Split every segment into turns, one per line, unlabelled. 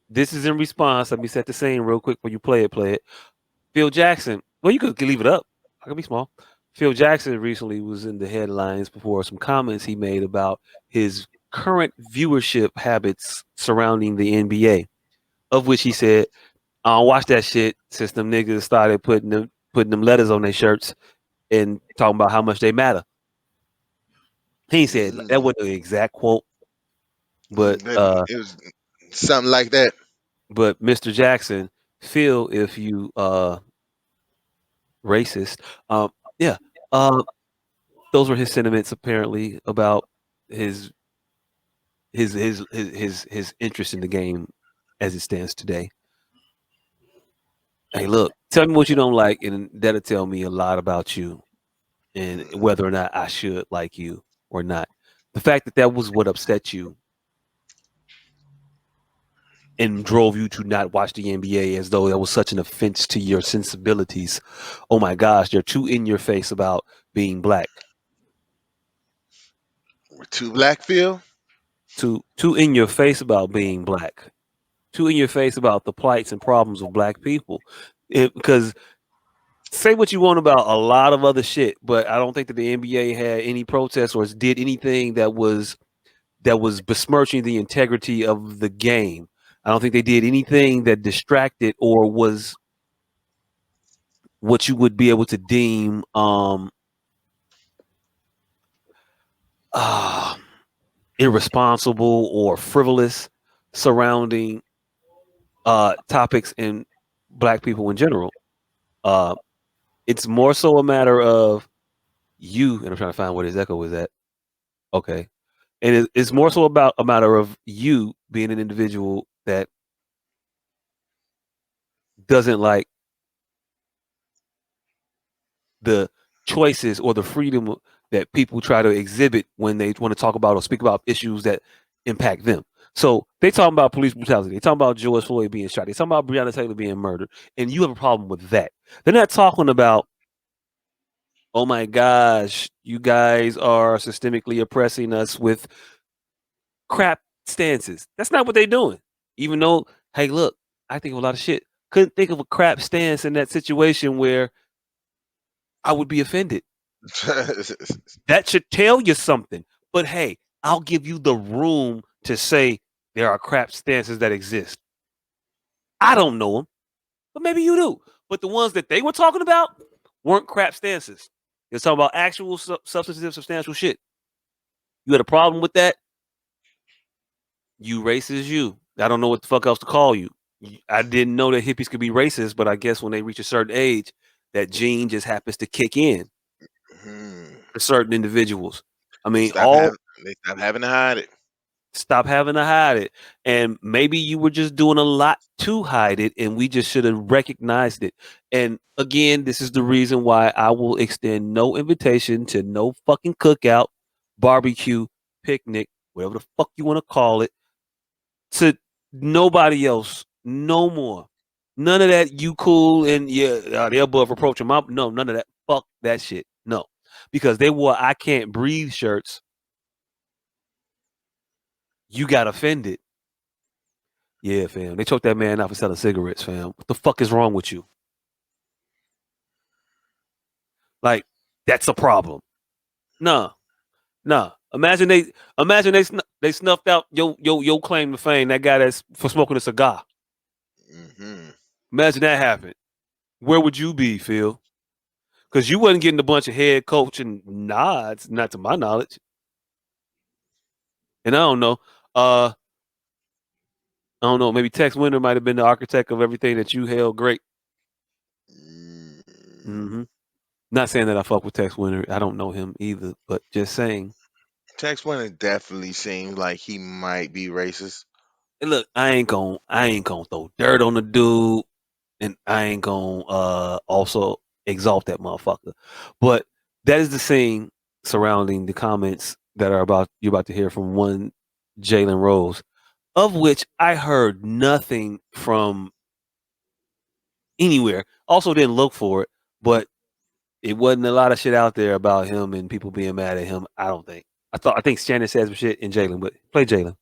This is in response. Let me set the scene real quick before you play it. Play it. Phil Jackson. Well, you could leave it up. I can be small. Phil Jackson recently was in the headlines before some comments he made about his current viewership habits surrounding the NBA, of which he said, "I don't watch that shit since them niggas started putting them letters on their shirts and talking about how much they matter." He said that
Mm,
wasn't the exact quote, but
it was something like that.
Mr. Jackson, Phil, if you racist, yeah, uh, those were his sentiments apparently about his his interest in the game as it stands today. Hey, look, tell me what you don't like, and that'll tell me a lot about you and
Mm,
whether or not I should like you or not. The fact that that was what upset you and drove you to not watch the NBA as though that was such an offense to your sensibilities. Oh my gosh, you're too in your face about being black.
we're too black, Phil.
Too in your face about being black. Too in your face about the plights and problems of black people. Because say what you want about a lot of other shit, but I don't think that the NBA had any protests or did anything that was besmirching the integrity of the game. I don't think they did anything that distracted or was what you would be able to deem uh, irresponsible or frivolous surrounding topics in black people in general. Uh, it's more so a matter of you, and I'm trying to find where his echo is at. Okay, and it's more so about a matter of you being an individual that doesn't like the choices or the freedom that people try to exhibit when they want to talk about or speak about issues that impact them. So they talking about police brutality. They talking about George Floyd being shot. They talking about Breonna Taylor being murdered, and you have a problem with that. They're not talking about, oh my gosh, you guys are systemically oppressing us with crap stances. That's not what they're doing. Even though, hey, look, I think of a lot of shit. Couldn't think of a crap stance in that situation where I would be offended. That should tell you something. But hey, I'll give you the room to say there are crap stances that exist. I don't know them, but maybe you do. But the ones that they were talking about weren't crap stances. They're talking about actual substantive, substantial shit. You had a problem with that? You racist, you. I don't know what the fuck else to call you. I didn't know that hippies could be racist, but I guess when they reach a certain age, that gene just happens to kick in
Hmm.
for certain individuals. I
They
mean,
stop
all
having. They stop having to hide it.
stop having to hide it. And maybe you were just doing a lot to hide it, and we just should have recognized it. And again, this is the reason why I will extend no invitation to no fucking cookout, barbecue, picnic, whatever the fuck you want to call it, to nobody else. No more. None of that. You cool and yeah, they're above reproach. No, none of that. Fuck that shit. No, because they wore "I can't breathe" shirts. You got offended. Yeah, fam. They choked that man out for selling cigarettes, fam. What the fuck is wrong with you? Like, that's a problem. Nah, nah. Imagine they snuffed out your claim to fame. That guy that's for smoking a cigar.
Hmm.
Imagine that happened. Where would you be, Phil? Because you wasn't getting a bunch of head coach and nods, not to my knowledge. And I don't know. I don't know. Maybe Tex Winter might have been the architect of everything that you held great.
Mm.
Hmm. Not saying that I fuck with Tex Winter. I don't know him either, but just saying.
Tex Winter definitely seems like he might be racist.
And look, I ain't gonna throw dirt on the dude, and I ain't gonna also exalt that motherfucker. But that is the scene surrounding the comments that are about you're about to hear from one Jalen Rose, of which I heard nothing from anywhere. Also didn't look for it, but it wasn't a lot of shit out there about him and people being mad at him. I don't think. I think Shannon said some shit in Jalen, but play Jalen.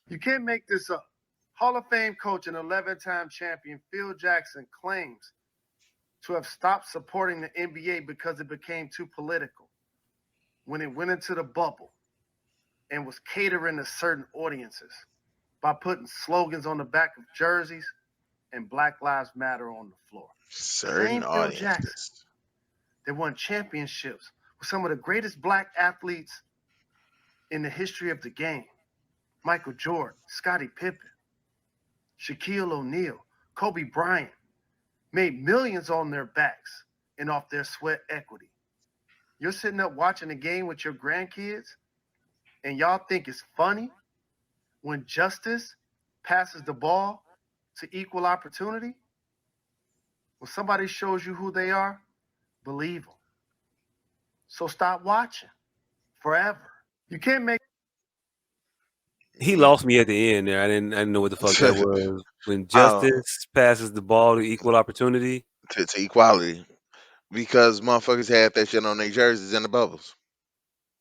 You can't make this up. Hall of Fame coach and 11-time champion Phil Jackson claims to have stopped supporting the NBA because it became too political when it went into the bubble and was catering to certain audiences by putting slogans on the back of jerseys and Black Lives Matter on the floor.
Certain
Same Phil Jackson
audiences.
that won championships with some of the greatest black athletes in the history of the game. Michael Jordan, Scottie Pippen, Shaquille O'Neal, Kobe Bryant made millions on their backs and off their sweat equity. You're sitting up watching a game with your grandkids and y'all think it's funny when justice passes the ball to equal opportunity? When somebody shows you who they are, believe them. So stop watching forever. You can't make
He
Mm.
lost me at the end there. I didn't know what the fuck that was. When
Oh,
justice passes the ball to equal opportunity.
to equality. Because motherfuckers had that shit on their jerseys and the bubbles.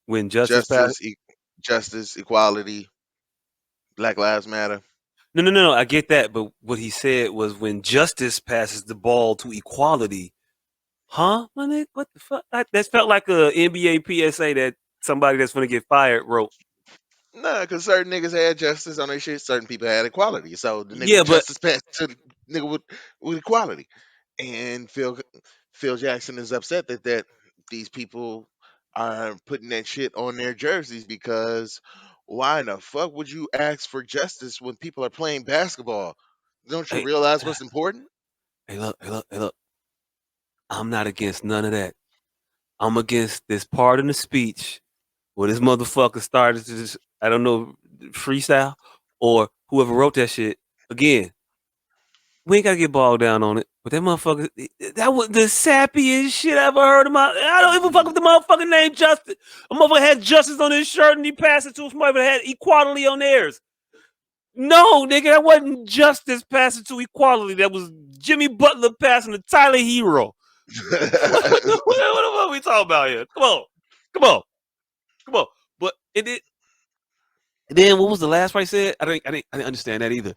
When justice passes.
Justice, justice, equality, Black Lives Matter.
No. I get that, but what he said was when justice passes the ball to equality. Huh? What the fuck? That felt like a NBA PSA that somebody that's gonna get fired wrote.
Nah, because certain niggas had justice on their shit, certain people had equality. So the nigga
Yeah,
with
but
justice passed to the nigga with equality. And Phil Jackson is upset that these people are putting that shit on their jerseys because why in the fuck would you ask for justice when people are playing basketball? Don't you
hey,
realize what's important?
look. I'm not against none of that. I'm against this part in the speech where this motherfucker started to just, I don't know, freestyle or whoever wrote that shit. Again, we ain't gotta get bogged down on it. But that motherfucker, that was the sappiest shit I ever heard of my. I don't even fuck with the motherfucking name Justice. A motherfucker had justice on his shirt and he passed it to somebody that had equality on theirs. No, nigga, that wasn't justice passing to equality. That was Jimmy Butler passing to Tyler Hero. What are we talking about here? Come on, come on. But then what was the last part he said? I didn't understand that either.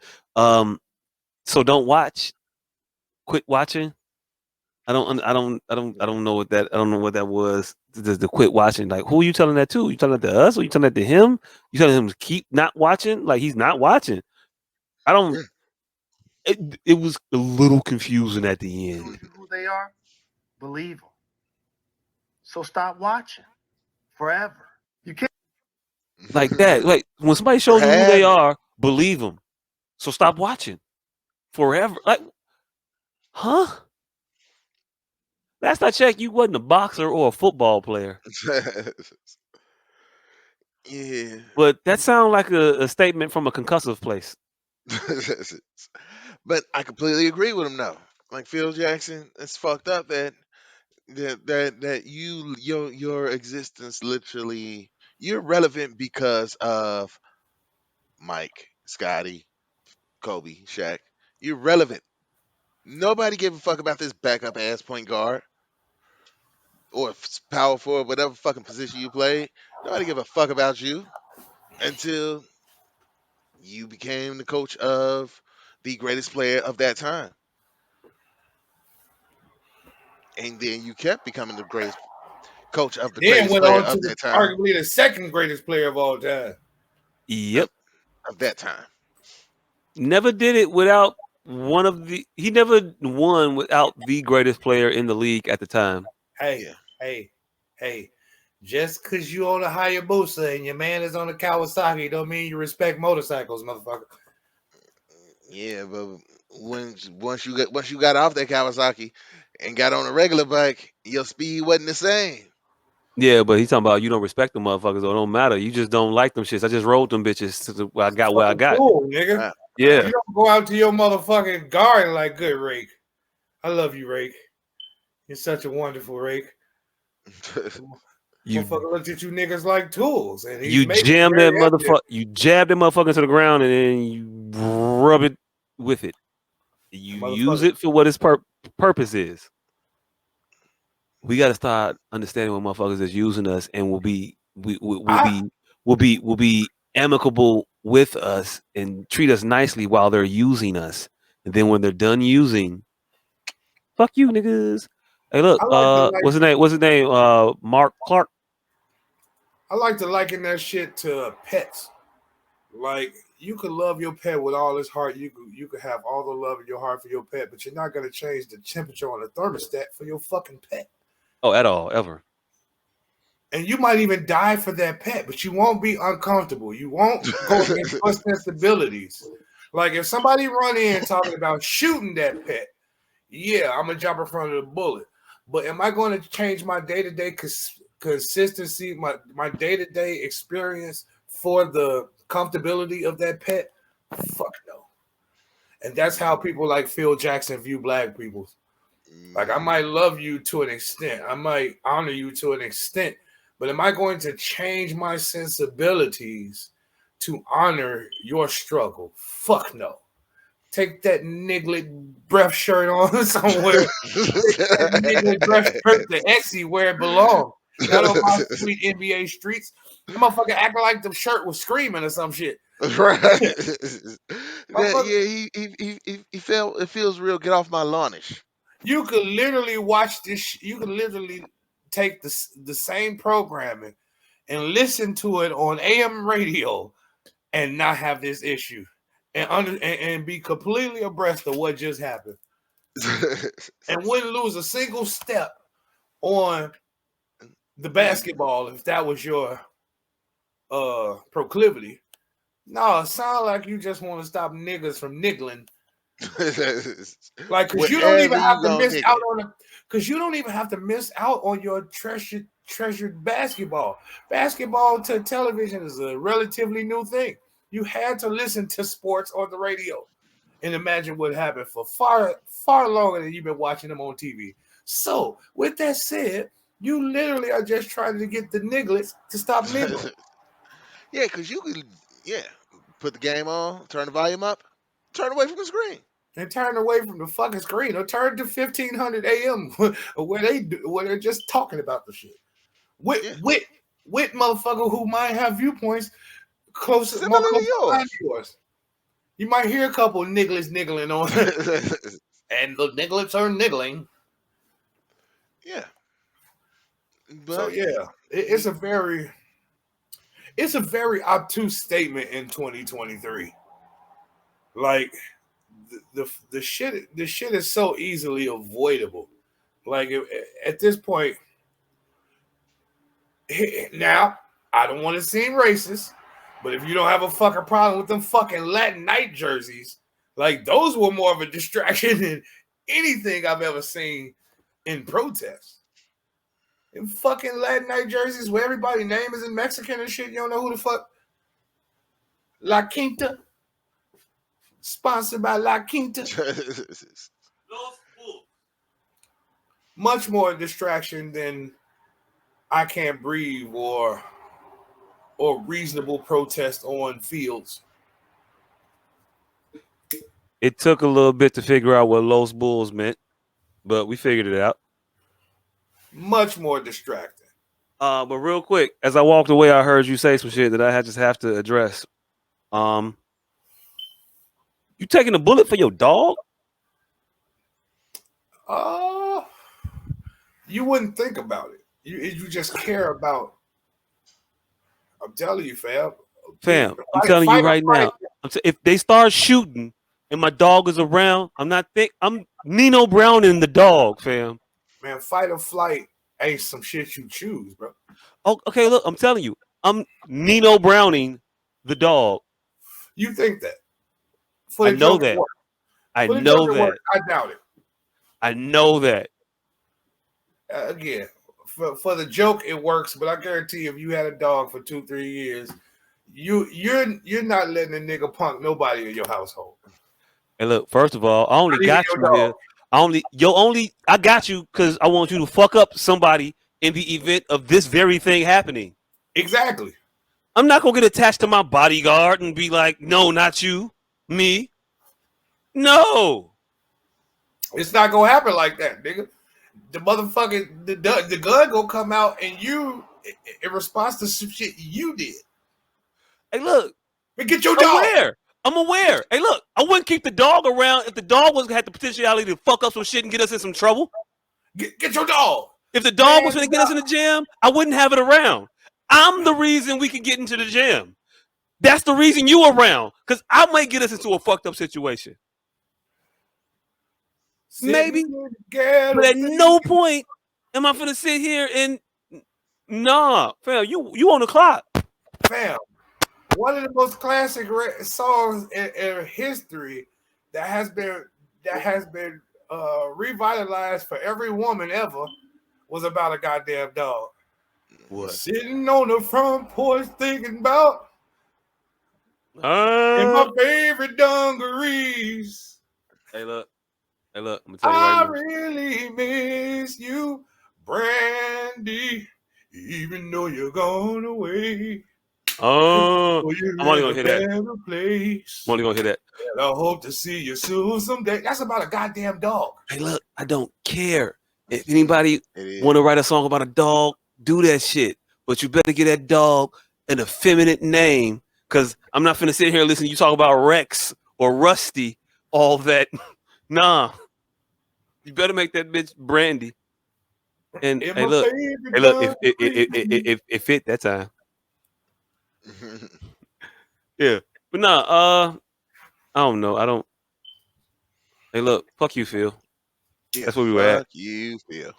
So don't watch. Quit watching. I don't know what that. I don't know what that was. The quit watching. Like, who are you telling that to? You telling that to us, or you telling that to him? You telling him to keep not watching? Like he's not watching. I don't. It was a little confusing at the
shows
end.
you who they are, believe them. So stop watching forever. You can't.
Like that. Like when somebody
For
shows you who they
having.
are, believe them. So stop watching forever. Like, huh? Last I checked, you wasn't a boxer or a football player.
Yeah.
But that sounds like a statement from a concussive place.
But I completely agree with him though. Like Phil Jackson, it's fucked up that your existence literally you're relevant because of Mike, Scotty, Kobe, Shaq. You're relevant. Nobody gave a fuck about this backup ass point guard or power forward, whatever fucking position you played. Nobody gave a fuck about you until you became the coach of the greatest player of that time. And then you kept becoming the greatest coach of the
Then
greatest
went
player
on to
of
the,
that time.
arguably the second greatest player of all time.
Yep.
Of, of that time.
Never did it without one of the. He never won without the greatest player in the league at the time.
Hey,
Yeah.
hey, hey. Just because you own a Hayabusa and your man is on a Kawasaki don't mean you respect motorcycles, motherfucker.
Yeah, but once you got off that Kawasaki and got on a regular bike, your speed wasn't the same.
Yeah, but he's talking about you don't respect them motherfuckers, or it don't matter. You just don't like them shits. I just rode them bitches to I got where I
Fucking
got.
cool, nigga.
Right.
You
Yeah.
Right.
don't go out to your motherfucking garden like good Rake. I love you, Rake. You're such a wonderful Rake.
You
Motherfucker looked at you niggas like tools, and he's
you
making it
jam that
very evident.
motherfucker. You jab that motherfucker into the ground, and then you rub it with it. You use
Motherfucker.
it for what its purpose is. We got to start understanding what motherfuckers is using us, and will be we will
I
be will be amicable with us and treat us nicely while they're using us. And then when they're done using, fuck you, niggas. Hey, look,
I like to like
what's his name? What's his name? Mark Clark.
I like to liken that shit to pets. Like you could love your pet with all his heart. You could have all the love in your heart for your pet, but you're not gonna change the temperature on the thermostat for your fucking pet.
Oh, at all, ever.
And you might even die for that pet, but you won't be uncomfortable. You won't go against your sensibilities. Like if somebody run in talking about shooting that pet, yeah, I'm gonna jump in front of the bullet. But am I going to change my day-to-day consistency, my day-to-day experience for the comfortability of that pet? Fuck no. And that's how people like Phil Jackson view black people. Like I might love you to an extent, I might honor you to an extent, but am I going to change my sensibilities to honor your struggle? Fuck no. Take that niglet breath shirt on somewhere. Take that niglet breath shirt to Etsy where it belongs. Not on my sweet NBA streets. That motherfucker acting like the shirt was screaming or some shit.
Right.
Motherfucker,
He felt it feels real. Get off my lawnish.
you could literally watch this. You could literally take the same programming and listen to it on AM radio and not have this issue and be completely abreast of what just happened and wouldn't lose a single step on the basketball if that was your proclivity. No, it sounds like you just want to stop niggas from niggling. Like, cause you don't even
Wherever
have
you
to
go,
miss
nigga.
out on it. Cause you don't even have to miss out on your treasured basketball. Basketball to television is a relatively new thing. You had to listen to sports on the radio and imagine what happened for far longer than you've been watching them on TV. So, with that said, you literally are just trying to get the nigglets to stop niggling.
Yeah, because you could, put the game on, turn the volume up, turn away from the screen.
And turn away from the fucking screen or turn to 1500 AM where they're just talking about the shit. With motherfucker who might have viewpoints more
Similar
close
to
behind
yours.
yours. You might hear a couple nigglets niggling on and the nigglets are niggling.
Yeah.
So
But
yeah, it's a very obtuse statement in 2023. Like the shit is so easily avoidable. Like at this point, now I don't want to seem racist, but if you don't have a fucking problem with them fucking Latin night jerseys, like those were more of a distraction than anything I've ever seen in protests. In fucking Latin night jerseys where everybody's name is in Mexican and shit, you don't know who the fuck. La Quinta, sponsored by La Quinta. Much more distraction than I Can't Breathe or reasonable protest on fields.
It took a little bit to figure out what Los Bulls meant, but we figured it out.
Much more distracting.
But real quick, as I walked away, I heard you say some shit that I just have to address. You taking a bullet for your dog?
You wouldn't think about it. You just care about. I'm telling you, fam.
Fam, I'm telling you right now. If they start shooting and my dog is around, I'm Nino Brown in the dog, fam.
Man, fight or flight ain't some shit you choose, bro.
Oh, okay, look, I'm telling you, I'm Nino Browning the dog.
You think that?
I know that. I know that.
I doubt it.
I know that.
Again, for the joke, it works, but I guarantee if you had a dog for 2-3 years, you're not letting a nigga punk nobody in your household.
And look, first of all, I only got you here. I got you because I want you to fuck up somebody in the event of this very thing happening.
Exactly.
I'm not gonna get attached to my bodyguard and be like, no, not you, me. No.
It's not gonna happen like that, nigga. The motherfucking the gun gonna come out and you in response to some shit you did.
Hey, look,
Man, get your dog.
I'm aware. Hey, look, I wouldn't keep the dog around if the dog had the potentiality to fuck up some shit and get us in some trouble.
Get your dog.
If the dog was going to get us in the jam, I wouldn't have it around. I'm the reason we can get into the jam. That's the reason you around, because I might get us into a fucked up situation. Maybe. But at no point am I finna sit here and fam, you on the clock.
Fam, one of the most classic songs in history that has been revitalized for every woman ever was about a goddamn dog.
What?
Sitting on the front porch thinking about in my favorite dungarees.
Hey, look. I'm gonna tell you right now.
I really miss you, Brandy, even though you're gone away.
I'm only gonna hear that.
Place.
I'm only gonna hear that.
And I hope to see you soon someday. That's about a goddamn dog.
Hey, look, I don't care. If anybody want to write a song about a dog, do that shit. But you better get that dog an effeminate name, because I'm not finna sit here and listen to you talk about Rex or Rusty, all that. Nah. You better make that bitch Brandy. And hey, look, it fit that time. Yeah, but nah, I don't know. I don't. Hey, look, fuck you, Phil.
Yeah,
that's where we were at.
Fuck you, Phil.